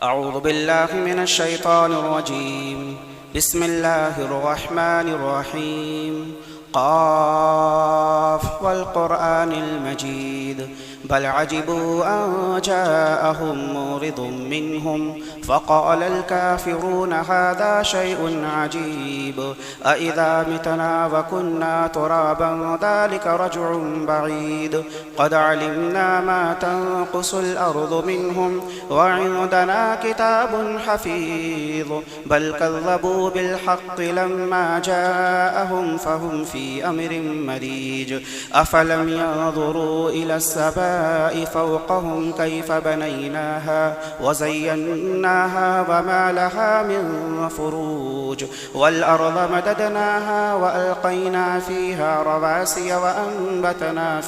أعوذ بالله من الشيطان الرجيم. بسم الله الرحمن الرحيم. قاف والقرآن المجيد بل عجبوا أن جاءهم مورض منهم فقال الكافرون هذا شيء عجيب أإذا متنا وكنا ترابا ذلك رجع بعيد قد علمنا ما تنقص الأرض منهم وعندنا كتاب حفيظ بل كذبوا بالحق لما جاءهم فهم في أمر مريج أفلم ينظروا إلى السماء فوقهم كيف بنيناها وزيناها وما لها من فروج والأرض مددناها وألقينا فيها رواسي وأنبتنا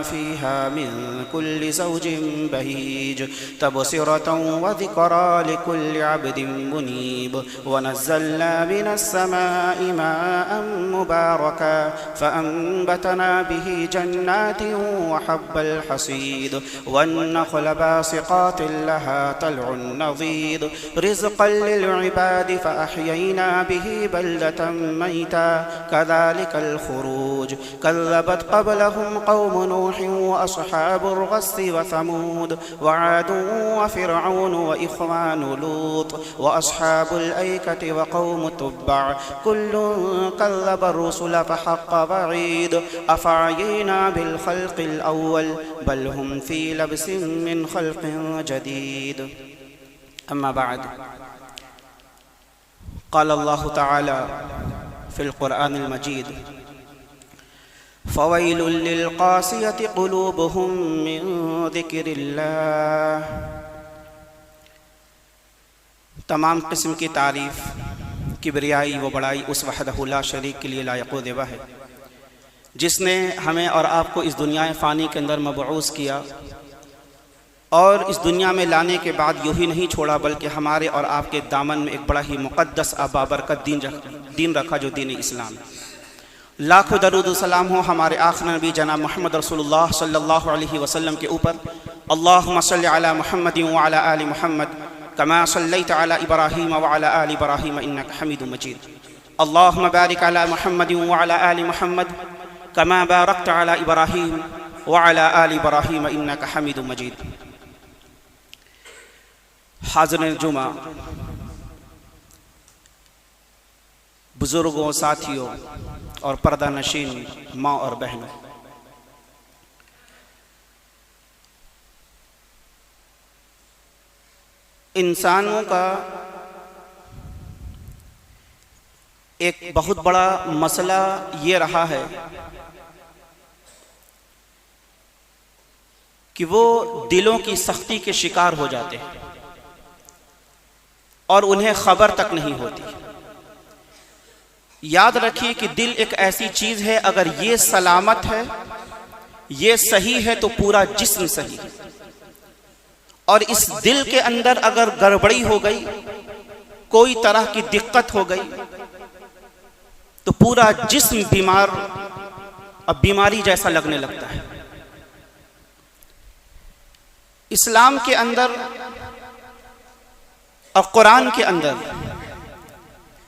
فيها من كل زوج بهيج تبصرة وذكرى لكل عبد منيب ونزلنا من السماء ماء مباركا فأنبتنا به جنات وحب الحصيد والنخل باسقات لها طلع نضيد رزقا للعباد فأحيينا به بلدة ميتا كذلك الخروج كذبت قبلهم قوم نوح وأصحاب الرس وثمود وعاد وفرعون وإخوان لوط وأصحاب الأيكة وقوم تبع كل كذب الرسل فحق وعيد أفعينا بالخلق الأول بل هم في لبس من خلق جديد. أما بعد قال الله تعالى في القرآن المجيد فويل للقاسية قلوبهم من ذكر الله. تمام قسم کی تعریف کبریائی و بڑائی اس وحدہ لا شریک کے لیے لائق و دیبا ہے جس نے ہمیں اور آپ کو اس دنیا فانی کے اندر مبعوث کیا اور اس دنیا میں لانے کے بعد یوں ہی نہیں چھوڑا بلکہ ہمارے اور آپ کے دامن میں ایک بڑا ہی مقدس بابرکت دین رکھا جو دین اسلام. لاکھوں درود و سلام ہو ہمارے آخر نبی جناب محمد رسول اللہ صلی اللہ علیہ وسلم کے اوپر. اللہم صلی علی محمد وعلی آل محمد كما صليت على إبراهيم وعلى آل إبراهيم إنك حميد مجيد. اللهم بارك على محمد وعلى آل محمد كما باركت على إبراهيم وعلى آل إبراهيم إنك حميد مجيد. حاضرین جمعہ، بزرگوں، ساتھیوں اور پردہ نشین ماں اور بہنوں، انسانوں کا ایک بہت بڑا مسئلہ یہ رہا ہے کہ وہ دلوں کی سختی کے شکار ہو جاتے ہیں اور انہیں خبر تک نہیں ہوتی. یاد رکھیے کہ دل ایک ایسی چیز ہے، اگر یہ سلامت ہے، یہ صحیح ہے تو پورا جسم صحیح ہے، اور اس دل کے اندر اگر گڑبڑی ہو گئی، کوئی طرح کی دقت ہو گئی تو پورا جسم بیماری جیسا لگنے لگتا ہے. اسلام کے اندر اور قرآن کے اندر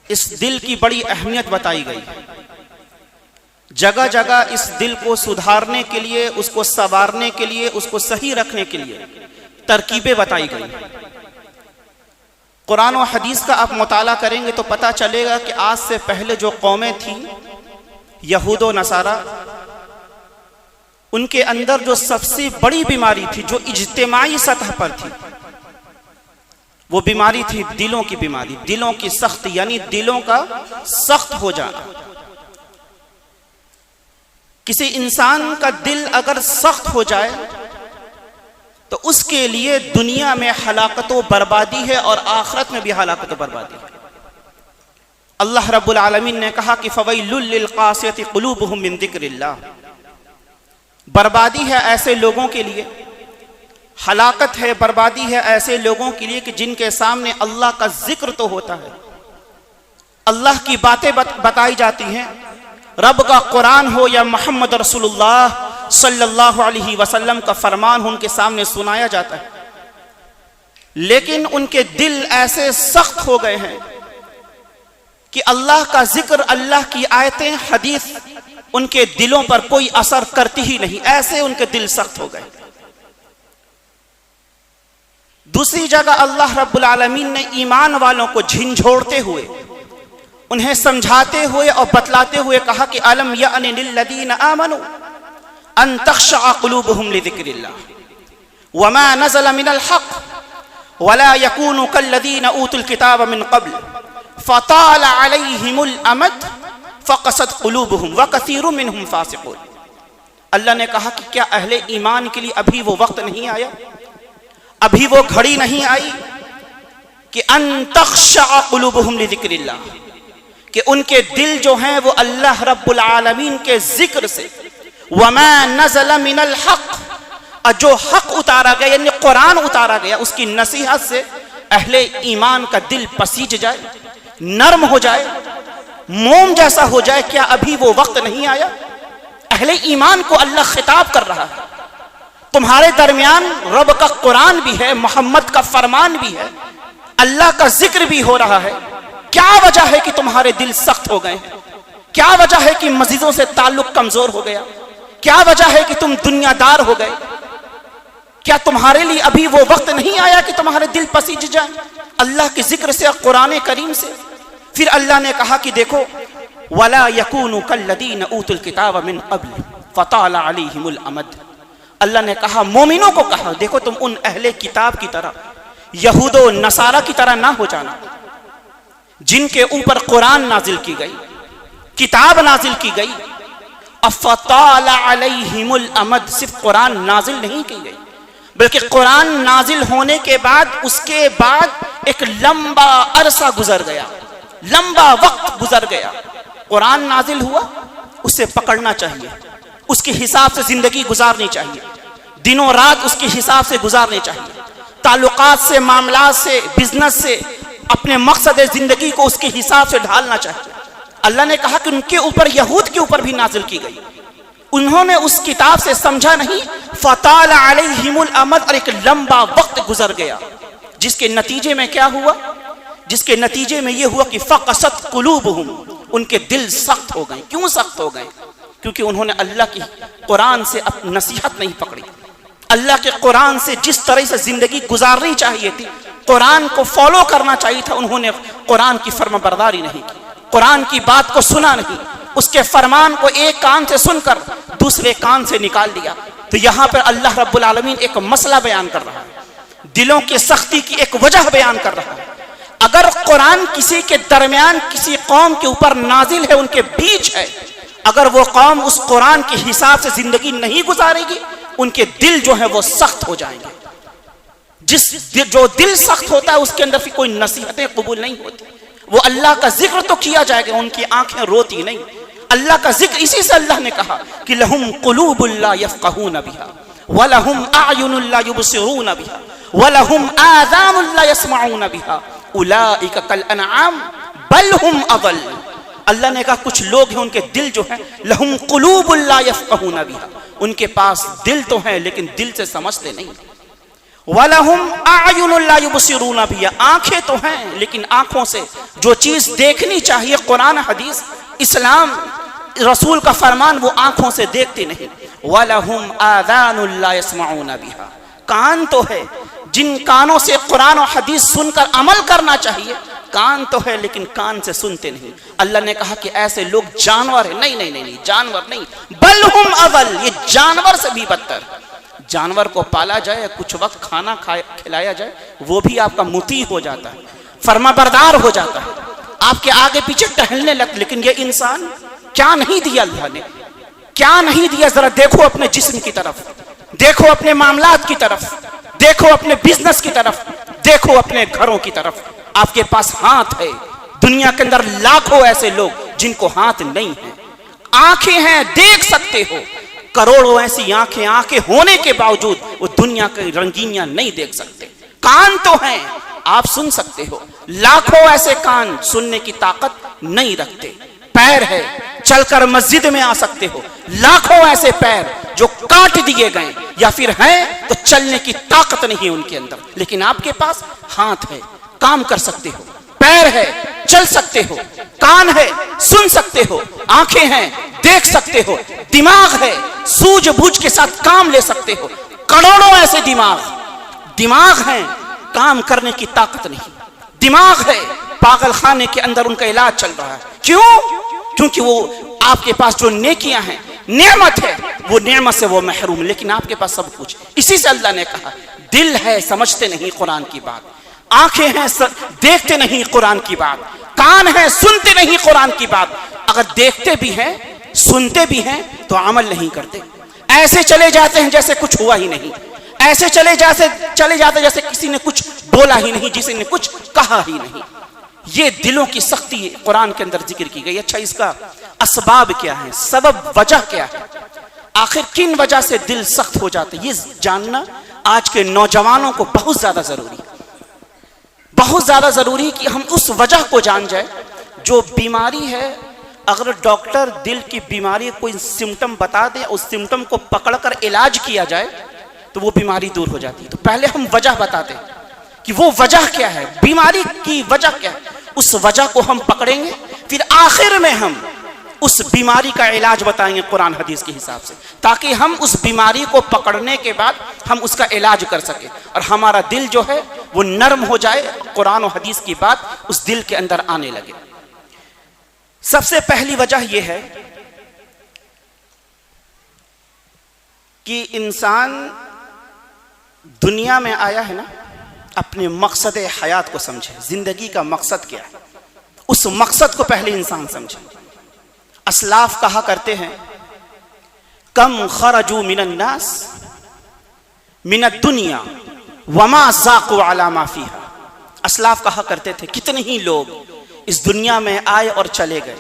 اس دل کی بڑی اہمیت بتائی گئی. جگہ جگہ اس دل کو سدھارنے کے لیے، اس کو سنوارنے کے لیے، اس کو صحیح رکھنے کے لیے ترکیبیں بتائی گئی. قرآن و حدیث کا آپ مطالعہ کریں گے تو پتہ چلے گا کہ آج سے پہلے جو قومیں تھیں، یہود و نصارہ، ان کے اندر جو سب سے بڑی بیماری تھی، جو اجتماعی سطح پر تھی، وہ بیماری تھی دلوں کی بیماری، دلوں کی سختی، یعنی دلوں کا سخت ہو جانا. کسی انسان کا دل اگر سخت ہو جائے تو اس کے لیے دنیا میں ہلاکت و بربادی ہے اور آخرت میں بھی ہلاکت و بربادی ہے. اللہ رب العالمین نے کہا کہ فویل للقاسیۃ قلوبہم من ذکر اللہ. بربادی ہے ایسے لوگوں کے لیے، ہلاکت ہے، بربادی ہے ایسے لوگوں کے لیے کہ جن کے سامنے اللہ کا ذکر تو ہوتا ہے، اللہ کی باتیں بتائی جاتی ہیں، رب کا قرآن ہو یا محمد رسول اللہ صلی اللہ علیہ وسلم کا فرمان ان کے سامنے سنایا جاتا ہے، لیکن ان کے دل ایسے سخت ہو گئے ہیں کہ اللہ کا ذکر، اللہ کی آیتیں، حدیث ان کے دلوں پر کوئی اثر کرتی ہی نہیں، ایسے ان کے دل سخت ہو گئے۔ دوسری جگہ اللہ رب العالمین نے ایمان والوں کو جھنجھوڑتے ہوئے، انہیں سمجھاتے ہوئے اور بتلاتے ہوئے کہا کہ الم یأن للذین آمنوا ان تخشع قلوبهم لذکر اللہ وما نزل من الحق ولا يكونوا كالذين اوتوا الكتاب من قبل فطال عليهم الامد فقست قلوبهم وكثير منهم فاسقون۔ اللہ نے کہا کہ کیا اہل ایمان کے لیے ابھی وہ وقت نہیں آیا، ابھی وہ گھڑی نہیں آئی کہ ان تخشع قلوبهم لذکر اللہ، کہ ان کے دل جو ہیں وہ اللہ رب العالمین کے ذکر سے، وما نزل من الحق، جو حق اتارا گیا یعنی قرآن اتارا گیا اس کی نصیحت سے اہل ایمان کا دل پسیج جائے، نرم ہو جائے، موم جیسا ہو جائے۔ کیا ابھی وہ وقت نہیں آیا؟ اہل ایمان کو اللہ خطاب کر رہا ہے، تمہارے درمیان رب کا قرآن بھی ہے، محمد کا فرمان بھی ہے، اللہ کا ذکر بھی ہو رہا ہے، کیا وجہ ہے کہ تمہارے دل سخت ہو گئے ہیں؟ کیا وجہ ہے کہ مسجدوں سے تعلق کمزور ہو گیا؟ کیا وجہ ہے کہ تم دنیا دار ہو گئے؟ کیا تمہارے لیے ابھی وہ وقت نہیں آیا کہ تمہارے دل پسیج جائیں اللہ کے ذکر سے اور قرآن کریم سے؟ پھر اللہ نے کہا کہ دیکھو وَلَا يَكُونُوا كَالَّذِينَ أُوتُوا الْكِتَابَ مِنْ قَبْلِ فَطَالَ عَلَيْهِمُ الْأَمَدُ۔ اللہ نے کہا مومنوں کو کہا دیکھو تم ان اہل کتاب کی طرح، یہود و نصارہ کی طرح نہ ہو جانا جن کے اوپر قرآن نازل کی گئی، کتاب نازل کی گئی۔ فَطَالَ عَلَيْهِمُ الْأَمَدُ، صرف قرآن نازل نہیں کی گئی بلکہ قرآن نازل ہونے کے بعد اس کے بعد ایک لمبا عرصہ گزر گیا، لمبا وقت گزر گیا۔ قرآن نازل ہوا، اسے پکڑنا چاہیے، اس کے حساب سے زندگی گزارنی چاہیے، دنوں رات اس کے حساب سے گزارنی چاہیے، تعلقات سے، معاملات سے، بزنس سے، اپنے مقصد زندگی کو اس کے حساب سے ڈھالنا چاہیے۔ اللہ نے کہا کہ ان کے اوپر، یہود کے اوپر بھی نازل کی گئی، انہوں نے اس کتاب سے سمجھا نہیں، فطال علیہم الامد، اور ایک لمبا وقت گزر گیا جس کے نتیجے میں کیا ہوا؟ جس کے نتیجے میں یہ ہوا کہ فقست قلوبہم، ان کے دل سخت ہو گئے۔ کیوں سخت ہو گئے؟ کیونکہ انہوں نے اللہ کی قرآن سے نصیحت نہیں پکڑی، اللہ کے قرآن سے جس طرح سے زندگی گزارنی چاہیے تھی، قرآن کو فالو کرنا چاہیے تھا، انہوں نے قرآن کی فرما برداری نہیں کی، قرآن کی بات کو سنا نہیں، اس کے فرمان کو ایک کان سے سن کر دوسرے کان سے نکال دیا۔ تو یہاں پر اللہ رب العالمین ایک مسئلہ بیان کر رہا ہے، دلوں کی سختی کی ایک وجہ بیان کر رہا ہے۔ اگر قرآن کسی کے درمیان، کسی قوم کے اوپر نازل ہے، ان کے بیچ ہے، اگر وہ قوم اس قرآن کے حساب سے زندگی نہیں گزارے گی، ان کے دل جو ہے وہ سخت ہو جائیں گے۔ جو دل سخت ہوتا ہے اس کے اندر پھر کوئی نصیحتیں قبول نہیں ہوتی۔ وہ اللہ کا ذکر تو کیا جائے گا، ان کی آنکھیں روتی نہیں۔ اللہ کا ذکر، اسی سے اللہ نے کہا کہ لہم قلوب لا یفقہون بہا ولہم اعین لا یبصرون بہا ولہم آذان لا یسمعون بہا اولئک کالانعام بل ہم اضل۔ اللہ نے کہا کچھ لوگ ہیں ان کے دل جو ہیں، لہم قلوب لا یفقہون بہا، ان کے پاس دل تو ہیں لیکن دل سے سمجھتے نہیں۔ وَلَهُمْ أَعْيُنٌ لَا يُبْصِرُونَ بِهَا، آنکھیں تو ہیں لیکن آنکھوں سے جو چیز دیکھنی چاہیے، قرآن حدیث اسلام رسول کا فرمان، وہ آنکھوں سے دیکھتے نہیں۔ وَلَهُمْ آذَانٌ لَا يَسْمَعُونَ بِهَا، کان تو ہے جن کانوں سے قرآن و حدیث سن کر عمل کرنا چاہیے، کان تو ہے لیکن کان سے سنتے نہیں۔ اللہ نے کہا کہ ایسے لوگ جانور ہیں، نہیں نہیں نہیں، جانور نہیں، بل ہم اضل، یہ جانور سے بھی بدتر۔ جانور کو پالا جائے، کچھ وقت کھانا کھلایا جائے، وہ بھی آپ کا مطیع ہو جاتا ہے، فرما بردار ہو جاتا ہے، آپ کے آگے پیچھے ٹہلنے لگتا۔ لیکن یہ انسان کیا نہیں دیا اللہ نے، کیا نہیں دیا؟ ذرا دیکھو اپنے جسم کی طرف، دیکھو اپنے معاملات کی طرف، دیکھو اپنے بزنس کی طرف، دیکھو اپنے گھروں کی طرف۔ آپ کے پاس ہاتھ ہے، دنیا کے اندر لاکھوں ایسے لوگ جن کو ہاتھ نہیں ہیں، آنکھیں ہیں، دیکھ سکتے ہو، کروڑوں ایسی آنکھیں ہونے کے باوجود وہ دنیا کی رنگینیاں نہیں دیکھ سکتے۔ کان تو ہیں، آپ سن سکتے ہو، لاکھوں ایسے کان سننے کی طاقت نہیں رکھتے۔ پیر ہے، چل کر مسجد میں آ سکتے ہو، لاکھوں ایسے پیر جو کاٹ دیے گئے، یا پھر ہیں تو چلنے کی طاقت نہیں ہے ان کے اندر، لیکن آپ کے پاس ہاتھ ہے، کام کر سکتے ہو، پیر ہے، چل سکتے ہو، کان ہے، سن سکتے ہو، آنکھیں ہیں، دیکھ سکتے ہو، دماغ ہے، سوجھ بوجھ کے ساتھ کام لے سکتے ہو۔ کروڑوں ایسے دماغ ہیں، کام کرنے کی طاقت نہیں، دماغ ہے، پاگل خانے کے اندر ان کا علاج چل رہا ہے۔ کیوں؟ کیونکہ وہ آپ کے پاس جو نیکیاں ہیں، نعمت ہے، وہ نعمت سے وہ محروم، لیکن آپ کے پاس سب کچھ۔ اسی سے اللہ نے کہا دل ہے سمجھتے نہیں قرآن کی بات، آنکھیں ہیں دیکھتے نہیں قرآن کی بات، کان ہیں سنتے نہیں قرآن کی بات۔ اگر دیکھتے بھی ہیں سنتے بھی ہیں تو عمل نہیں کرتے، ایسے چلے جاتے ہیں جیسے کچھ ہوا ہی نہیں، ایسے چلے جاتے جیسے کسی نے کچھ بولا ہی نہیں، جسی نے کچھ کہا ہی نہیں۔ یہ دلوں کی سختی قرآن کے اندر ذکر کی گئی۔ اچھا، اس کا اسباب کیا ہے، سبب وجہ کیا ہے، آخر کن وجہ سے دل سخت ہو جاتے، یہ جاننا آج کے نوجوانوں کو بہت زیادہ ضروری کہ ہم اس وجہ کو جان جائے۔ جو بیماری ہے، اگر ڈاکٹر دل کی بیماری کوئی سمٹم بتا دے، اس سمٹم کو پکڑ کر علاج کیا جائے تو وہ بیماری دور ہو جاتی ہے۔ تو پہلے ہم وجہ بتاتے ہیں کہ وہ وجہ کیا ہے، بیماری کی وجہ کیا ہے، اس وجہ کو ہم پکڑیں گے، پھر آخر میں ہم اس بیماری کا علاج بتائیں گے قرآن حدیث کے حساب سے، تاکہ ہم اس بیماری کو پکڑنے کے بعد ہم اس کا علاج کر سکیں اور ہمارا دل جو ہے وہ نرم ہو جائے، قرآن و حدیث کی بات اس دل کے اندر آنے لگے۔ سب سے پہلی وجہ یہ ہے کہ انسان دنیا میں آیا ہے نا، اپنے مقصد حیات کو سمجھے، زندگی کا مقصد کیا ہے، اس مقصد کو پہلے انسان سمجھے۔ اسلاف کہا کرتے ہیں کم خرجوا من الناس من الدنیا وما ذاقوا علی ما فیہا۔ اسلاف کہا کرتے تھے کتنے ہی لوگ اس دنیا میں آئے اور چلے گئے،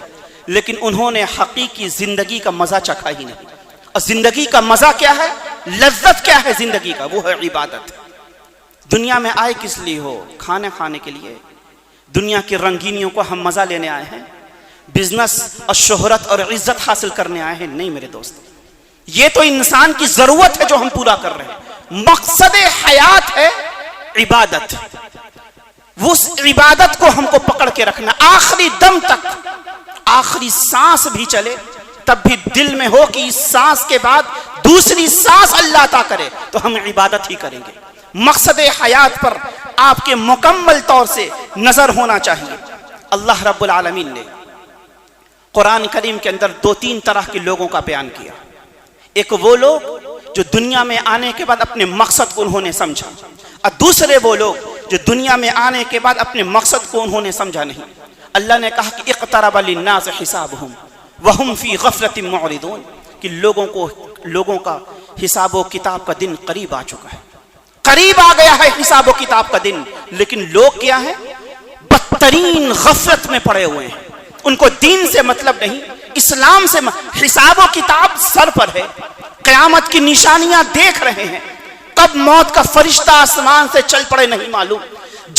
لیکن انہوں نے حقیقی زندگی کا مزہ چکھا ہی نہیں۔ اور زندگی کا مزہ کیا ہے، لذت کیا ہے زندگی کا، وہ ہے عبادت۔ دنیا میں آئے کس لیے ہو، کھانے کے لیے، دنیا کی رنگینیوں کو ہم مزہ لینے آئے ہیں، بزنس اور شہرت اور عزت حاصل کرنے آئے ہیں؟ نہیں میرے دوست، یہ تو انسان کی ضرورت ہے جو ہم پورا کر رہے ہیں۔ مقصد حیات ہے عبادت، اس عبادت کو ہم کو پکڑ کے رکھنا، آخری دم تک، آخری سانس بھی چلے تب بھی دل میں ہو کہ اس سانس کے بعد دوسری سانس اللہ عطا کرے تو ہم عبادت ہی کریں گے۔ مقصد حیات پر آپ کے مکمل طور سے نظر ہونا چاہیے۔ اللہ رب العالمین نے قرآن کریم کے اندر 2-3 طرح کے لوگوں کا بیان کیا۔ ایک وہ لوگ جو دنیا میں آنے کے بعد اپنے مقصد کو انہوں نے سمجھا، اور دوسرے وہ لوگ جو دنیا میں آنے کے بعد اپنے مقصد کو انہوں نے سمجھا نہیں۔ اللہ نے کہا کہ اقترب للناس حسابهم وهم فی غفلۃ معرضون، کہ لوگوں کا حساب و کتاب کا دن قریب آ چکا ہے، قریب آ گیا ہے حساب و کتاب کا دن، لیکن لوگ کیا ہیں، بدترین غفلت میں پڑے ہوئے ہیں، ان کو دین سے مطلب نہیں، اسلام سے حساب و کتاب سر پر ہے، قیامت کی نشانیاں دیکھ رہے ہیں، کب موت کا فرشتہ آسمان سے چل پڑے نہیں معلوم،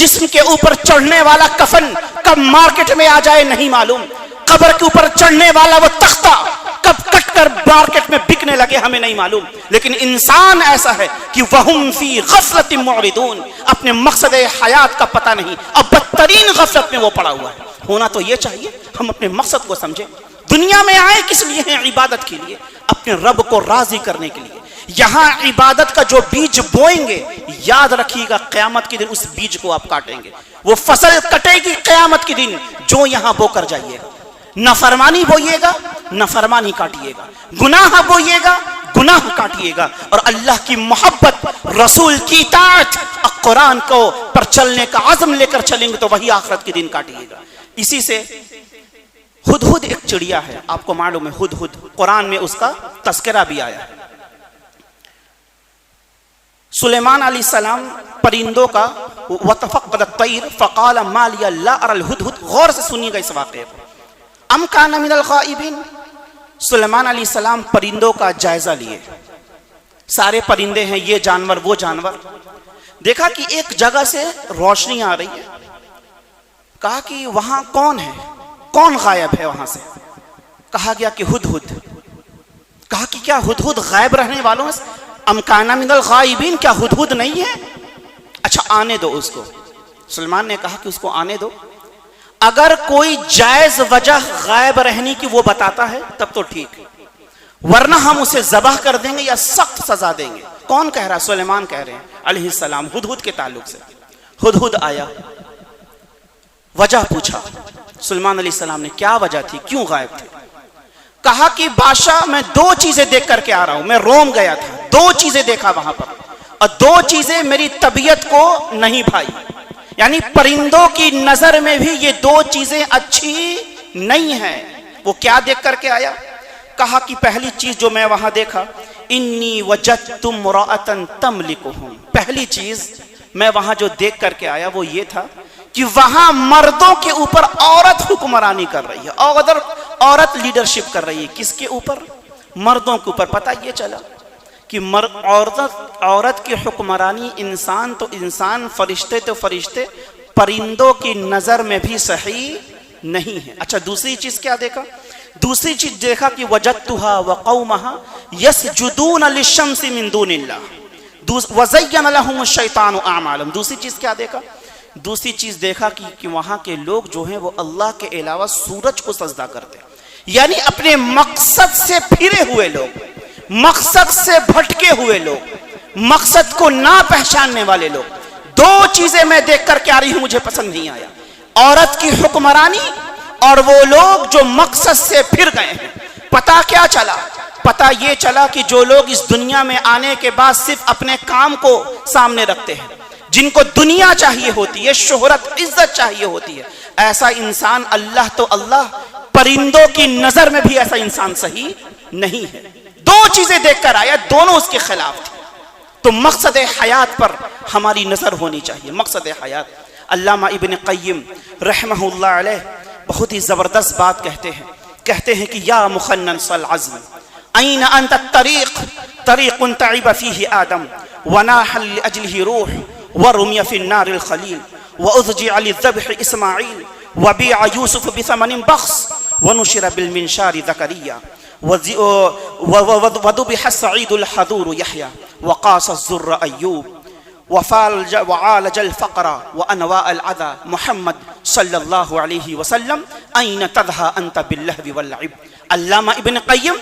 جسم کے اوپر چڑھنے والا کفن کب مارکیٹ میں آ جائے نہیں معلوم، قبر کے اوپر چڑھنے والا وہ تختہ کب کٹ کر مارکیٹ میں بکنے لگے ہمیں نہیں معلوم۔ لیکن انسان ایسا ہے کہ وہم فی غفلۃ معرضون، اپنے مقصد حیات کا پتہ نہیں اور بدترین غفلت میں وہ پڑا ہوا ہے۔ ہونا تو یہ چاہیے ہم اپنے مقصد کو سمجھیں، دنیا میں آئے کس لیے ہیں، عبادت کے لیے، اپنے رب کو راضی کرنے کے لیے۔ یہاں عبادت کا جو بیج بوئیں گے، یاد رکھیے گا قیامت کے دن اس بیج کو آپ کاٹیں گے، وہ فصل کٹے گی قیامت کے دن جو یہاں بو کر جائیے گا۔ نافرمانی بوئیے گا، نافرمانی کاٹیے گا، گناہ بوئیے گا، گناہ کاٹیے گا، اور اللہ کی محبت، رسول کی اطاعت اور قرآن کو پر چلنے کا عزم لے کر چلیں گے تو وہی آخرت کے دن کاٹیے گا۔ اسی سے ہدہد ایک چڑیا ہے، آپ کو معلوم ہے ہدہد، قرآن میں اس کا تذکرہ بھی آیا ہے۔ سلیمان علیہ السلام پرندوں کا وَتَفَقَّدَ الطَّيْرَ فَقَالَ مَا لِيَ لَا أَرَى الْهُدْهُدْ، غور سے سنیے گا اس واقعے کو۔ ام کان من الغائبین، سلیمان علیہ السلام پرندوں کا جائزہ لیے، سارے پرندے ہیں، یہ جانور وہ جانور، دیکھا کہ ایک جگہ سے روشنی آ رہی ہے، کہا کہ وہاں کون ہے، کون غائب ہے وہاں سے، کہا گیا کہ ہدہد، کہا کہ کیا ہدہد غائب رہنے والوں ہے؟ ام کانا من الغائبین، کیا ہدہد نہیں ہے؟ اچھا آنے دو اس کو۔ سلیمان نے کہا کہ اس کو آنے دو، اگر کوئی جائز وجہ غائب رہنے کی وہ بتاتا ہے تب تو ٹھیک ہے، ورنہ ہم اسے ذبح کر دیں گے یا سخت سزا دیں گے۔ کون کہہ رہا؟ سلیمان کہہ رہے ہیں علیہ السلام، ہدہد کے تعلق سے۔ ہدہد آیا، وجہ پوچھا سلیمان علیہ السلام نے، کیا وجہ تھی، کیوں غائب تھے؟ کہا کہ بادشاہ میں دو چیزیں دیکھ کر کے آ رہا ہوں، میں روم گیا تھا، دو چیزیں دیکھا وہاں پر، اور دو چیزیں میری طبیعت کو نہیں بھائی، یعنی پرندوں کی نظر میں بھی یہ دو چیزیں اچھی نہیں ہیں۔ وہ کیا دیکھ کر کے آیا؟ کہا کہ پہلی چیز جو میں وہاں دیکھا، انی وجدت امرأۃ تملکہم، پہلی چیز میں وہاں جو دیکھ کر کے آیا وہ یہ تھا کہ وہاں مردوں کے اوپر عورت حکمرانی کر رہی ہے، عورت لیڈرشپ کر رہی ہے۔ کس کے اوپر؟ مردوں کے اوپر۔ پتہ یہ چلا کہ عورت کی حکمرانی، انسان تو انسان، فرشتے تو فرشتے، پرندوں کی نظر میں بھی صحیح نہیں ہے۔ اچھا دوسری چیز کیا دیکھا؟ دوسری چیز دیکھا کہ وجدتها وقومها يسجدون للشمس من دون اللہ وزین لهم الشیطان اعمالهم۔ دوسری چیز کیا دیکھا؟ دوسری چیز دیکھا کہ وہاں کے لوگ جو ہیں وہ اللہ کے علاوہ سورج کو سجدہ کرتے ہیں، یعنی اپنے مقصد سے پھرے ہوئے لوگ، مقصد سے بھٹکے ہوئے لوگ، مقصد کو نہ پہچاننے والے لوگ۔ دو چیزیں میں دیکھ کر کے آ رہی ہوں، مجھے پسند نہیں آیا، عورت کی حکمرانی اور وہ لوگ جو مقصد سے پھر گئے ہیں۔ پتہ کیا چلا؟ پتہ یہ چلا کہ جو لوگ اس دنیا میں آنے کے بعد صرف اپنے کام کو سامنے رکھتے ہیں، جن کو دنیا چاہیے ہوتی ہے، شہرت عزت چاہیے ہوتی ہے، ایسا انسان اللہ تو اللہ، پرندوں کی نظر میں بھی ایسا انسان صحیح نہیں ہے۔ دو چیزیں دیکھ کر آیا، دونوں اس کے خلاف تھی۔ تو مقصد حیات پر ہماری نظر ہونی چاہیے، مقصد حیات۔ علامہ ابن قیم رحمہ اللہ علیہ بہت ہی زبردست بات کہتے ہیں کہ یا مخنث العزم این انت الطریق طریق تعب فیہ آدم وناح لأجلہ روح ورمی فی النار الخلیل واضجع للذبح اسماعیل وبیع یوسف بثمن بخس ونشر بالمنشار زکریہ وذبح السعید الحضور یحییٰ وقاس الزر ایوب وعالج الفقر وانواع العذى محمد صلی اللہ علیہ وسلم این تدھا انت باللہو واللعب۔ علامہ ابن قیم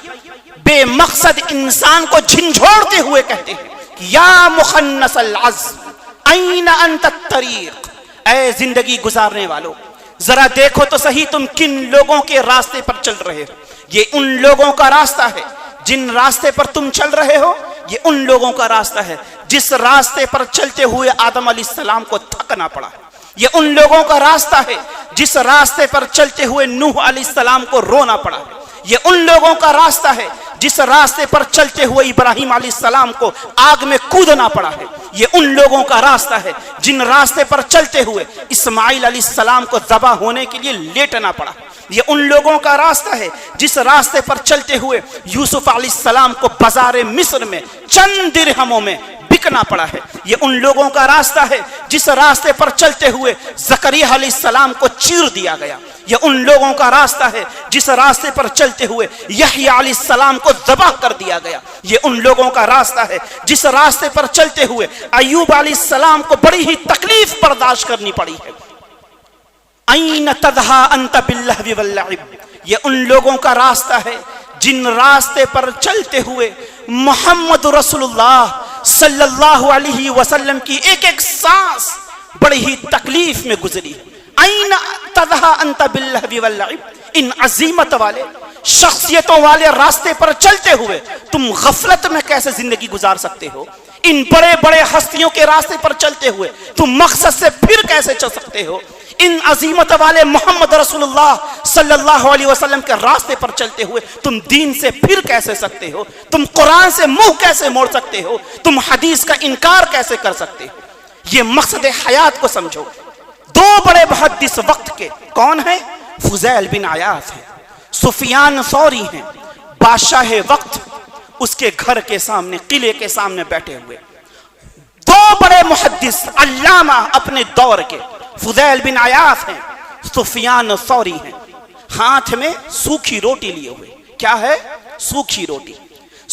بے مقصد انسان کو جھنجھوڑتے ہوئے کہتے ہیں یا مخنث العزم این انت الطریق، اے زندگی گزارنے والو ذرا دیکھو تو صحیح تم کن لوگوں کے راستے پر چل رہے ہو۔ یہ ان لوگوں کا راستہ ہے جن راستے پر تم چل رہے ہو، یہ ان لوگوں کا راستہ ہے جس راستے پر چلتے ہوئے آدم علیہ السلام کو تھکنا پڑا، یہ ان لوگوں کا راستہ ہے جس راستے پر چلتے ہوئے نوح علیہ السلام کو رونا پڑا، یہ ان لوگوں کا راستہ ہے جس راستے پر چلتے ہوئے ابراہیم علیہ السلام کو آگ میں کودنا پڑا ہے، یہ ان لوگوں کا راستہ ہے جن راستے پر چلتے ہوئے اسماعیل علیہ السلام کو ذبح ہونے کے لیے لیٹنا پڑا، یہ ان لوگوں کا راستہ ہے جس راستے پر چلتے ہوئے یوسف علیہ السلام کو بازار مصر میں چند درہموں میں بکنا پڑا ہے، یہ ان لوگوں کا راستہ ہے جس راستے پر چلتے ہوئے زکریا علیہ السلام کو چیر دیا گیا، یہ ان لوگوں کا راستہ ہے جس راستے پر چلتے ہوئے یحییٰ علیہ السلام کو ذبح کر دیا گیا، یہ ان لوگوں کا راستہ ہے جس راستے پر چلتے ہوئے ایوب علیہ السلام کو بڑی ہی تکلیف برداشت کرنی پڑی ہے۔ این تدھا انت باللہو واللعب، یہ ان لوگوں کا راستہ ہے جن راستے پر چلتے ہوئے محمد رسول اللہ صلی اللہ علیہ وسلم کی ایک ایک سانس بڑی ہی تکلیف میں گزری۔ این تدھا انت باللہو واللعب، ان عظیمت والے شخصیتوں والے راستے پر چلتے ہوئے تم غفلت میں کیسے زندگی گزار سکتے ہو؟ ان بڑے بڑے ہستیوں کے راستے پر چلتے ہوئے تم مقصد سے پھر کیسے چل سکتے ہو؟ ان عظیمت والے محمد رسول اللہ صلی اللہ علیہ وسلم کے راستے پر چلتے ہوئے تم دین سے پھر کیسے سکتے ہو؟ تم قرآن سے منہ کیسے موڑ سکتے ہو؟ تم حدیث کا انکار کیسے کر سکتے ہو؟ یہ مقصد حیات کو سمجھو۔ دو بڑے محدث وقت کے کون ہیں؟ فضیل بن عیاض ہیں، سفیان ثوری ہیں، بادشاہ وقت اس کے گھر کے سامنے، قلعے کے سامنے بیٹھے ہوئے دو بڑے محدث علامہ اپنے دور کے، فضیل بن عیاض ہیں، سفیان ثوری ہیں، ہاتھ میں سوکھی روٹی لیے ہوئے۔ کیا ہے؟ سوکھی روٹی۔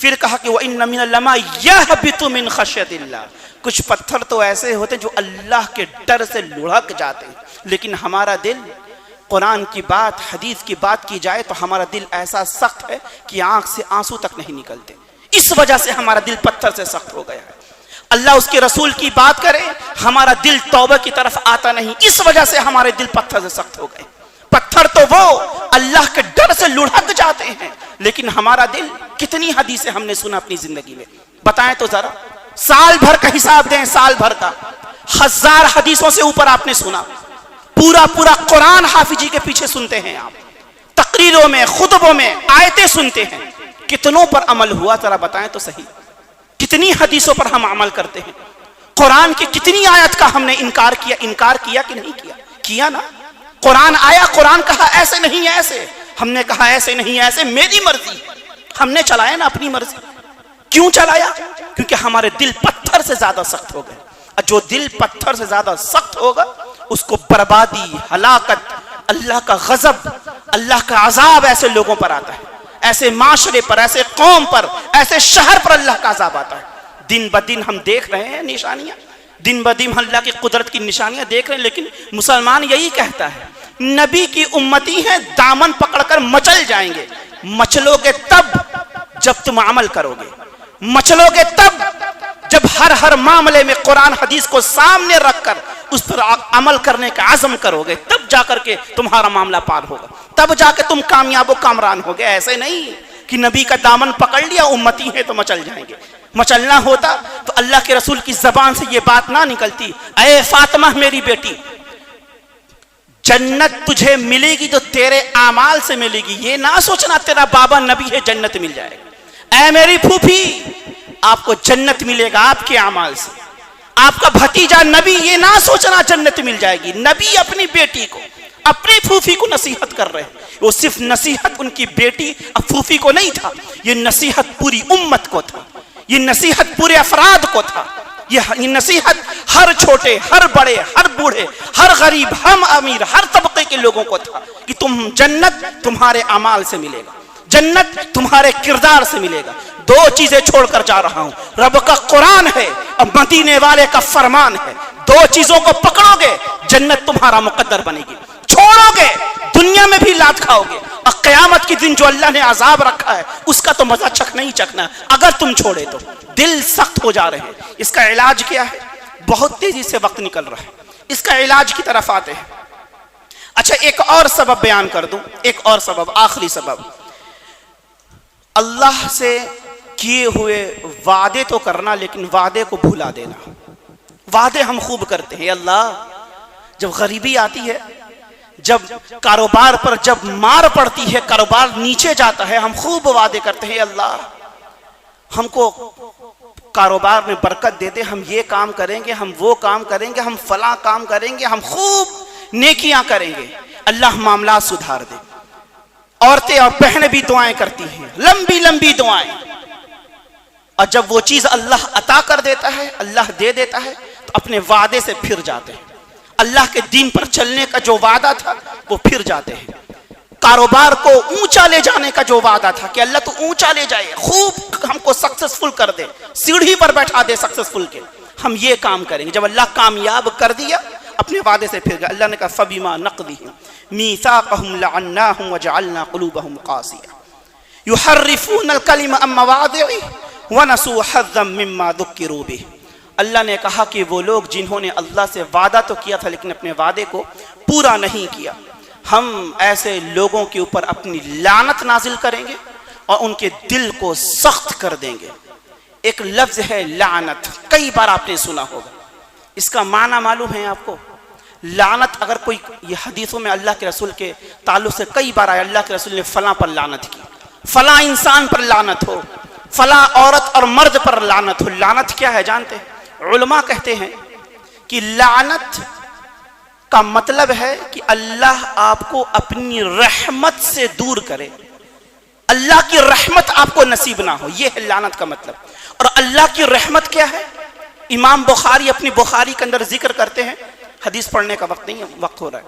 پھر کہا کہ وَإِنَّ مِنَ الْمَاءِ يَهْبِطُ مِنْ خَشْيَةِ اللَّهِ، کچھ پتھر تو ایسے ہوتے ہیں جو اللہ کے ڈر سے لڑھک جاتے ہیں، لیکن ہمارا دل قرآن کی بات حدیث کی بات کی جائے تو ہمارا دل ایسا سخت ہے کہ آنکھ سے آنسو تک نہیں نکلتے، اس وجہ سے ہمارا دل پتھر سے سخت ہو گیا ہے۔ اللہ اس کے رسول کی بات کرے ہمارا دل توبہ کی طرف آتا نہیں، اس وجہ سے ہمارے دل پتھر سے سخت ہو گئے۔ پتھر تو وہ اللہ کے ڈر سے لڑھک جاتے ہیں، لیکن ہمارا دل، کتنی حدیثیں ہم نے سنا اپنی زندگی میں، بتائیں تو ذرا، سال بھر کا حساب دیں، سال بھر کا 1000 حدیثوں سے اوپر آپ نے سنا، پورا قرآن حافظ جی کے پیچھے سنتے ہیں آپ، تقریروں میں خطبوں میں آیتیں سنتے ہیں، کتنوں پر عمل ہوا ذرا بتائیں تو صحیح؟ کتنی حدیثوں پر ہم عمل کرتے ہیں؟ قرآن کی کتنی آیت کا ہم نے انکار کیا کہ نہیں کیا؟ کیا نا۔ قرآن آیا، قرآن کہا ایسے نہیں ایسے، ہم نے کہا ایسے نہیں ایسے، میری مرضی، ہم نے چلایا نا اپنی مرضی۔ کیوں چلایا؟ کیونکہ ہمارے دل پتھر سے زیادہ سخت ہو گئے، اور جو دل پتھر سے زیادہ سخت ہوگا اس کو بربادی، ہلاکت، اللہ کا غضب، اللہ کا عذاب ایسے لوگوں پر آتا ہے، ایسے معاشرے پر، ایسے قوم پر، ایسے شہر پر اللہ کا عذاب آتا ہے۔ دن بدن ہم دیکھ رہے ہیں نشانیاں، دن بدن اللہ کی قدرت کی نشانیاں دیکھ رہے ہیں، لیکن مسلمان یہی کہتا ہے نبی کی امتی ہیں، دامن پکڑ کر مچل جائیں گے۔ مچلو گے تب جب تم عمل کرو گے، مچلو گے تب جب ہر معاملے میں قرآن حدیث کو سامنے رکھ کر اس پر عمل کرنے کا عزم کرو گے، تب جا کر کے تمہارا معاملہ پار ہوگا، تب جا کے تم کامیاب و کامران ہوگے۔ ایسے نہیں کہ نبی کا دامن پکڑ لیا، امتی ہیں تو مچل جائیں گے۔ مچلنا ہوتا تو اللہ کے رسول کی زبان سے یہ بات نہ نکلتی، اے فاطمہ میری بیٹی، جنت تجھے ملے گی تو تیرے اعمال سے ملے گی، یہ نہ سوچنا تیرا بابا نبی ہے جنت مل جائے گا۔ اے میری پھوپھی، آپ کو جنت ملے گا آپ کے اعمال سے۔ آپ کا بھتیجا نبی، یہ نہ سوچنا جنت مل جائے گی۔ نبی اپنی بیٹی کو، اپنی پھوپھی کو نصیحت کر رہے ہیں، وہ صرف نصیحت ان کی بیٹی اور پھوپھی کو نہیں تھا، یہ نصیحت پوری امت کو تھا، یہ نصیحت پورے افراد کو تھا، یہ نصیحت ہر چھوٹے، ہر بڑے، ہر بوڑھے، ہر غریب، ہم امیر، ہر طبقے کے لوگوں کو تھا کہ تم جنت تمہارے اعمال سے ملے گا، جنت تمہارے کردار سے ملے گا۔ دو چیزیں چھوڑ کر جا رہا ہوں، رب کا قرآن ہے اور مدینے والے کا فرمان ہے، دو چیزوں کو پکڑو گے جنت تمہارا مقدر بنے گی، چھوڑو گے دنیا میں بھی لات کھاؤ گے، اور قیامت کے دن جو اللہ نے عذاب رکھا ہے اس کا تو مزہ نہیں چکھنا اگر تم چھوڑے تو۔ دل سخت ہو جا رہے ہیں، اس کا علاج کیا ہے؟ بہت تیزی سے وقت نکل رہا ہے، اس کا علاج کی طرف آتے ہیں۔ اچھا ایک اور سبب بیان کر دوں، ایک اور سبب، آخری سبب، اللہ سے کیے ہوئے وعدے تو کرنا لیکن وعدے کو بھلا دینا۔ وعدے ہم خوب کرتے ہیں، اللہ جب غریبی آتی ہے، جب کاروبار پر جب مار پڑتی ہے، کاروبار نیچے جاتا ہے، ہم خوب وعدے کرتے ہیں، اللہ ہم کو کاروبار میں برکت دے دے، ہم یہ کام کریں گے، ہم وہ کام کریں گے، ہم فلاں کام کریں گے، ہم خوب نیکیاں کریں گے، اللہ معاملات سدھار دے۔ عورتیں اور بہنیں بھی دعائیں کرتی ہیں، لمبی لمبی دعائیں، اور جب وہ چیز اللہ عطا کر دیتا ہے، اللہ دے دیتا ہے، تو اپنے وعدے سے پھر جاتے ہیں۔ اللہ کے دین پر چلنے کا جو وعدہ تھا وہ پھر جاتے ہیں۔ کاروبار کو اونچا لے جانے کا جو وعدہ تھا کہ اللہ تو اونچا لے جائے، خوب ہم کو سکسسفل کر دے، سیڑھی پر بیٹھا دے سکسسفل کے، ہم یہ کام کریں گے۔ جب اللہ کامیاب کر دیا اپنے وعدے سے پھر گیا، اللہ نے کہا فَبِمَا نَقْضِهِمْ مِيثَاقَهُمْ لَعَنَّاهُمْ وَجَعَلْنَا قُلُوبَهُمْ قَاسِيَةً يُحَرِّفُونَ الْكَلِمَ عَن مَّوَاضِعِهِ وَنَسُوا حَظًّا مِّمَّا ذُكِّرُوا بِهِ۔ اللہ نے کہا کہ وہ لوگ جنہوں نے اللہ سے وعدہ تو کیا تھا لیکن اپنے وعدے کو پورا نہیں کیا، ہم ایسے لوگوں کے اوپر اپنی لعنت نازل کریں گے اور ان کے دل کو سخت کر دیں گے۔ ایک لفظ ہے لعنت، کئی بار آپ نے سنا ہوگا، اس کا معنی معلوم ہے آپ کو؟ لعنت اگر کوئی، یہ حدیثوں میں اللہ کے رسول کے تعلق سے کئی بار آیا، اللہ کے رسول نے فلاں پر لعنت کی، فلاں انسان پر لعنت ہو، فلاں عورت اور مرد پر لعنت ہو۔ لعنت کیا ہے جانتے ہیں؟ علماء کہتے ہیں کہ لعنت کا مطلب ہے کہ اللہ آپ کو اپنی رحمت سے دور کرے، اللہ کی رحمت آپ کو نصیب نہ ہو، یہ ہے لعنت کا مطلب۔ اور اللہ کی رحمت کیا ہے؟ امام بخاری اپنی بخاری کے اندر ذکر کرتے ہیں، حدیث پڑھنے کا وقت نہیں ہے، وقت ہو رہا ہے۔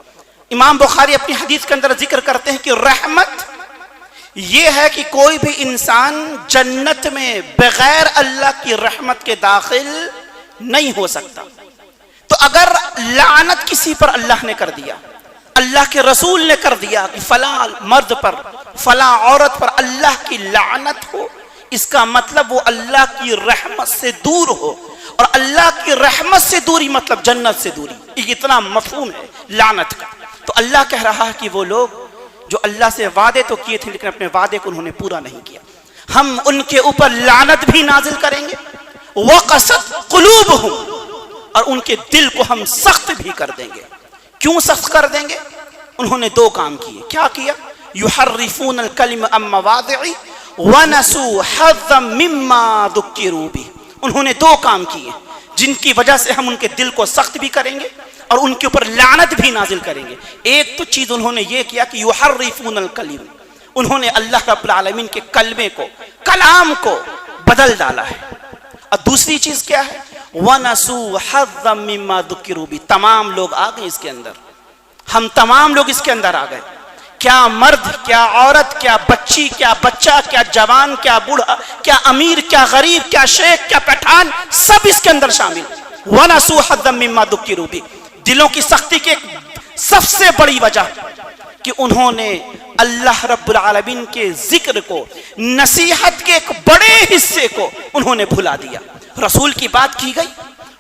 امام بخاری اپنی حدیث کے اندر ذکر کرتے ہیں کہ رحمت یہ ہے کہ کوئی بھی انسان جنت میں بغیر اللہ کی رحمت کے داخل نہیں ہو سکتا۔ تو اگر لعنت کسی پر اللہ نے کر دیا، اللہ کے رسول نے کر دیا کہ فلاں مرد پر فلاں عورت پر اللہ کی لعنت ہو، اس کا مطلب وہ اللہ کی رحمت سے دور ہو، اور اللہ کی رحمت سے دوری مطلب جنت سے دوری۔ یہ اتنا مفہوم ہے لعنت کا۔ تو اللہ کہہ رہا ہے کہ وہ لوگ جو اللہ سے وعدے تو کیے تھے لیکن اپنے وعدے کو انہوں نے پورا نہیں کیا، ہم ان کے اوپر لعنت بھی نازل کریں گے، وَقَسَتْ قُلُوبُهُمْ، اور ان کے دل کو ہم سخت بھی کر دیں گے۔ کیوں سخت کر دیں گے؟ انہوں نے دو کام کیے۔ کیا کیا؟ يُحَرِّفُونَ الْكَلِمَ عَن مَّوَاضِعِهِ وَنَسُوا حَظًّا مِّمَّا ذُكِّرُوا بِهِ۔ انہوں نے دو کام کیے جن کی وجہ سے ہم ان کے دل کو سخت بھی کریں گے اور ان کے اوپر لعنت بھی نازل کریں گے۔ ایک تو چیز انہوں نے یہ کیا کہ یحرفون الکلم، انہوں نے اللہ رب العالمین کے کلمے کو، کلام کو بدل ڈالا ہے۔ اور دوسری چیز کیا ہے؟ وَنَسُوا حَظًّا مِّمَّا ذُكِّرُوا بِهِ۔ تمام لوگ آ گئے اس کے اندر، ہم تمام لوگ اس کے اندر آ گئے، کیا مرد، کیا عورت، کیا بچی، کیا بچہ، کیا جوان، کیا بوڑھا، کیا امیر، کیا غریب، کیا شیخ، کیا پٹھان، سب اس کے اندر شامل۔ وَنَسُوا حَظًّا مِّمَّا ذُكِّرُوا بِهِ۔ دلوں کی سختی کی سب سے بڑی وجہ کہ انہوں نے اللہ رب العالمین کے ذکر کو، نصیحت کے ایک بڑے حصے کو انہوں نے بھلا دیا۔ رسول کی بات کی گئی،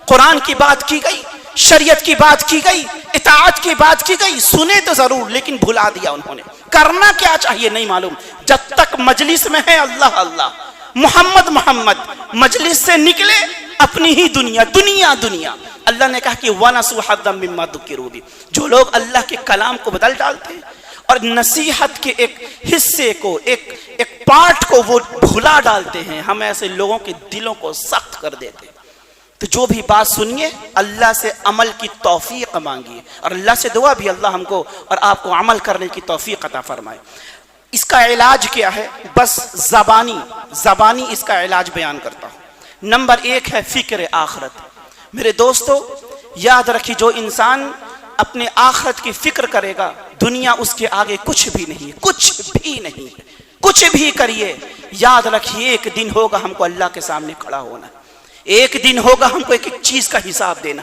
قرآن کی بات کی گئی، شریعت کی بات کی گئی، اطاعت کی بات کی گئی، سنے تو ضرور لیکن بھلا دیا انہوں نے۔ کرنا کیا چاہیے نہیں معلوم، جب تک مجلس میں ہے اللہ اللہ، محمد محمد، مجلس سے نکلے اپنی ہی دنیا دنیا دنیا۔ اللہ نے کہا کہ وَنَسُوا حَظًّا مِّمَّا ذُكِّرُوا بِهِ۔ جو لوگ اللہ کے کلام کو بدل ڈالتے ہیں اور نصیحت کے ایک حصے کو، ایک پارٹ کو وہ بھلا ڈالتے ہیں، ہم ایسے لوگوں کے دلوں کو سخت کر دیتے ہیں۔ تو جو بھی بات سنیے اللہ سے عمل کی توفیق مانگیے، اور اللہ سے دعا بھی اللہ ہم کو اور آپ کو عمل کرنے کی توفیق عطا فرمائے۔ اس کا علاج کیا ہے؟ بس زبانی اس کا علاج بیان کرتا ہوں۔ نمبر ایک ہے فکر آخرت۔ میرے دوستو یاد رکھیے، جو انسان اپنے آخرت کی فکر کرے گا دنیا اس کے آگے کچھ بھی نہیں، کچھ بھی نہیں۔ کچھ بھی کریے یاد رکھیے ایک دن ہوگا ہم کو اللہ کے سامنے کھڑا ہونا، ایک دن ہوگا ہم کو ایک ایک چیز کا حساب دینا۔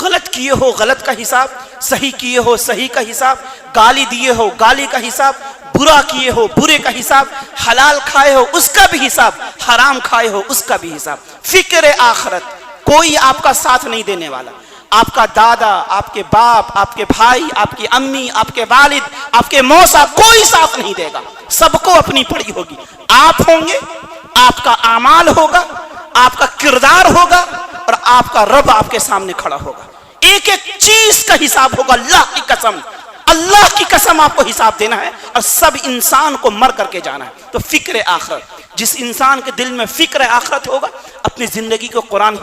غلط کیے ہو غلط کا حساب، صحیح کیے ہو صحیح کا حساب، گالی دیے ہو گالی کا حساب، برا کیے ہو برے کا حساب، حلال کھائے ہو اس کا بھی حساب، حرام کھائے ہو اس کا بھی حساب۔ فکر آخرت، کوئی آپ کا ساتھ نہیں دینے والا، آپ کا دادا، آپ کے باپ، آپ کے بھائی، آپ کی امی، آپ کے والد، آپ کے موسا، کوئی ساتھ نہیں دے گا، سب کو اپنی پڑی ہوگی۔ آپ ہوں گے، آپ کا اعمال ہوگا، آپ کا کردار ہوگا، اور آپ کا رب آپ کے سامنے کھڑا ہوگا۔ ایک ایک چیز کا حساب ہوگا، اللہ کی قسم آپ کو حساب دینا ہے، اور سب انسان کو مر کر کے جانا ہے۔ تو فکر آخرت، جس انسان کے دل میں فکر آخرت ہوگا اپنی زندگی کو قرآن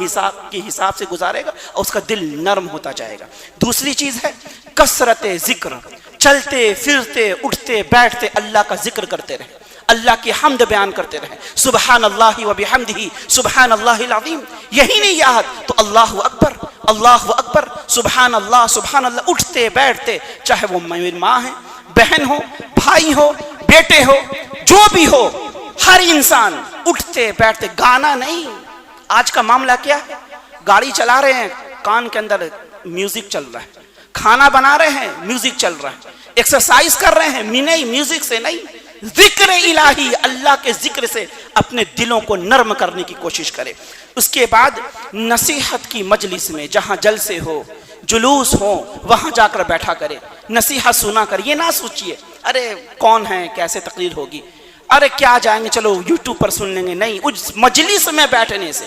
کے حساب سے گزارے گا اور اس کا دل نرم ہوتا جائے گا۔ دوسری چیز ہے کثرت ذکر، چلتے پھرتے اٹھتے بیٹھتے اللہ کا ذکر کرتے رہے، اللہ کی حمد بیان کرتے رہے، سبحان اللہ و بحمدہ سبحان اللہ العظیم۔ یہی نہیں یاد تو اللہ اکبر اللہ اکبر، سبحان اللہ، اٹھتے بیٹھتے، چاہے وہ میری ماں ہے، بہن ہو، بھائی ہو، بیٹے ہو، جو بھی ہو، ہر انسان اٹھتے بیٹھتے۔ گانا نہیں۔ آج کا معاملہ کیا ہے؟ گاڑی چلا رہے ہیں کان کے اندر میوزک چل رہا ہے، کھانا بنا رہے ہیں میوزک چل رہا ہے، ایکسرسائز کر رہے ہیں نہیں، میوزک سے نہیں، ذکر الہی، اللہ کے ذکر سے اپنے دلوں کو نرم کرنے کی کوشش کرے۔ اس کے بعد نصیحت کی مجلس میں، جہاں جلسے ہو جلوس ہو، وہاں جا کر بیٹھا کرے، نصیحت سنا کر۔ یہ نہ سوچئے ارے کون ہے، کیسے تقریر ہوگی، ارے کیا جائیں گے، چلو یوٹیوب پر سن لیں گے۔ نہیں، اس مجلس میں بیٹھنے سے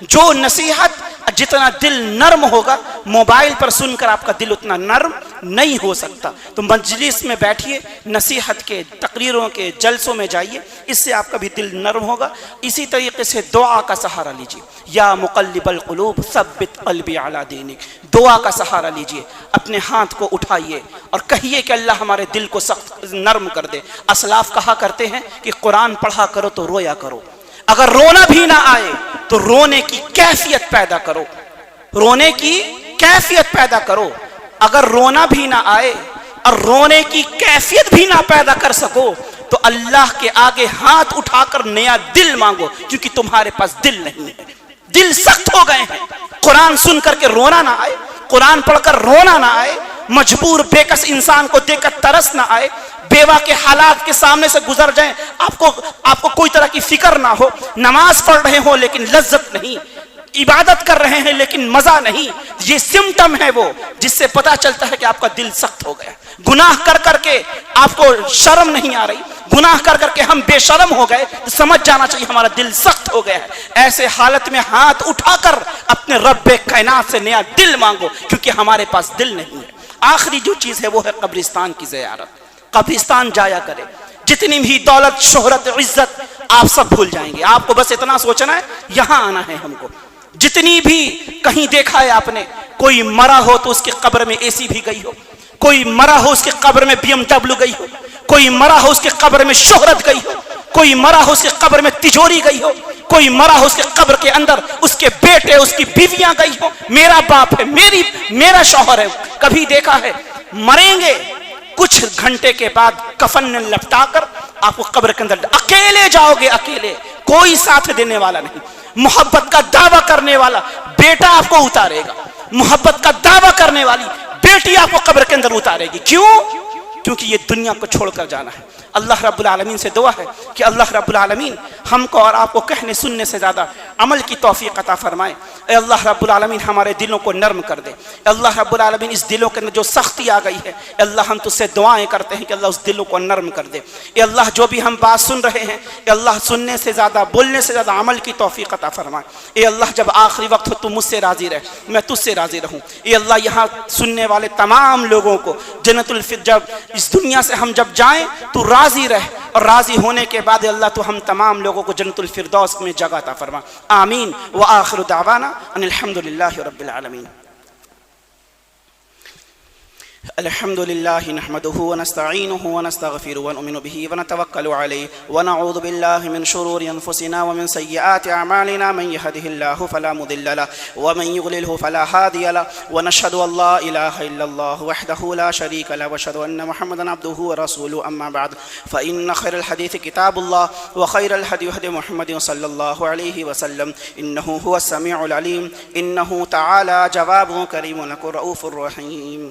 جو نصیحت، جتنا دل نرم ہوگا، موبائل پر سن کر آپ کا دل اتنا نرم نہیں ہو سکتا۔ تو مجلس میں بیٹھیے، نصیحت کے تقریروں کے جلسوں میں جائیے، اس سے آپ کا بھی دل نرم ہوگا۔ اسی طریقے سے دعا کا سہارا لیجیے، یا مقلب القلوب ثبت قلبی علی دینک، دعا کا سہارا لیجیے، اپنے ہاتھ کو اٹھائیے اور کہیے کہ اللہ ہمارے دل کو سخت نرم کر دے۔ اسلاف کہا کرتے ہیں کہ قرآن پڑھا کرو تو رویا کرو، اگر رونا بھی نہ آئے تو رونے کی کیفیت پیدا کرو، رونے کی کیفیت پیدا کرو۔ اگر رونا بھی نہ آئے اور رونے کی کیفیت بھی نہ پیدا کر سکو تو اللہ کے آگے ہاتھ اٹھا کر نیا دل مانگو، کیونکہ تمہارے پاس دل نہیں ہے، دل سخت ہو گئے ہیں۔ قرآن سن کر کے رونا نہ آئے، قرآن پڑھ کر رونا نہ آئے، مجبور بے کس انسان کو دیکھ کر ترس نہ آئے، بیوہ کے حالات کے سامنے سے گزر جائیں، آپ کو کوئی طرح کی فکر نہ ہو، نماز پڑھ رہے ہو لیکن لذت نہیں، عبادت کر رہے ہیں لیکن مزہ نہیں، یہ سمٹم ہے وہ جس سے پتا چلتا ہے کہ آپ کا دل سخت ہو گیا۔ گناہ کر کر کے آپ کو شرم نہیں آ رہی، گناہ کر کر کے ہم بے شرم ہو گئے، تو سمجھ جانا چاہیے ہمارا دل سخت ہو گیا ہے۔ ایسے حالت میں ہاتھ اٹھا کر اپنے رب کائنات سے نیا دل مانگو، کیونکہ ہمارے پاس دل نہیں ہے۔ آخری جو چیز ہے وہ ہے قبرستان کی زیارت۔ قبرستان جایا کرے، جتنی بھی دولت، شہرت، عزت آپ سب بھول جائیں گے، آپ کو بس اتنا سوچنا ہے یہاں آنا ہے ہم کو۔ جتنی بھی کہیں دیکھا ہے آپ نے، کوئی مرا ہو تو اس کی قبر میں اے سی بھی گئی ہو، کوئی مرا ہو اس کی قبر میں BMW گئی ہو، کوئی مرا ہو اس کی قبر میں شہرت گئی ہو، کوئی مرا ہو اس کی قبر میں تجوری گئی ہو، کوئی مرا ہو اس کی قبر کے اندر اس کے بیٹے، اس کی بیویاں گئی ہو، میرا باپ ہے، میرا شوہر ہے۔ کبھی دیکھا ہے مریں گے کچھ گھنٹے کے بعد کفن میں لپٹا کر آپ کو قبر کے اندر اکیلے جاؤ گے، اکیلے، کوئی ساتھ دینے والا نہیں۔ محبت کا دعویٰ کرنے والا بیٹا آپ کو اتارے گا، محبت کا دعویٰ کرنے والی بیٹی آپ کو قبر کے اندر اتارے گی۔ کیوں؟ کیونکہ یہ دنیا کو چھوڑ کر جانا ہے۔ اللہ رب العالمین سے دعا ہے کہ اللہ رب العالمین ہم کو اور آپ کو کہنے سننے سے زیادہ عمل کی توفیق عطا فرمائے۔ اے اللہ رب العالمین ہمارے دلوں کو نرم کر دے۔ اے اللہ رب العالمین اس دلوں کے اندر جو سختی آ گئی ہے، اے اللہ ہم تجھ سے دعائیں کرتے ہیں کہ اللہ اس دلوں کو نرم کر دے۔ اے اللہ جو بھی ہم بات سن رہے ہیں، اے اللہ سننے سے زیادہ، بولنے سے زیادہ عمل کی توفیق عطا فرمائے۔ اے اللہ جب آخری وقت ہو تو مجھ سے راضی رہ، میں تجھ سے راضی رہوں۔ اے اللہ یہاں سننے والے تمام لوگوں کو جنت الفردوس، جب اس دنیا سے ہم جب جائیں تو راضی رہ، اور راضی ہونے کے بعد اللہ تو ہم تمام لوگوں کو جنت الفردوس میں جگہ عطا فرما۔ آمین۔ وآخر دعوانا ان الحمد للہ رب العالمین۔ الحمد لله نحمده ونستعينه ونستغفره ونؤمن به ونتوكل عليه ونعوذ بالله من شرور أنفسنا ومن سيئات أعمالنا، من يهده الله فلا مضل له ومن يضلل فلا هادي له، ونشهد أن لا إله إلا الله وحده لا شريك له، وأشهد أن محمدا عبده ورسوله، أما بعد فإن خير الحديث كتاب الله وخير الهدي هدي محمد صلى الله عليه وسلم، إنه هو السميع العليم، إنه تعالى جواب كريم لك رؤوف رحيم۔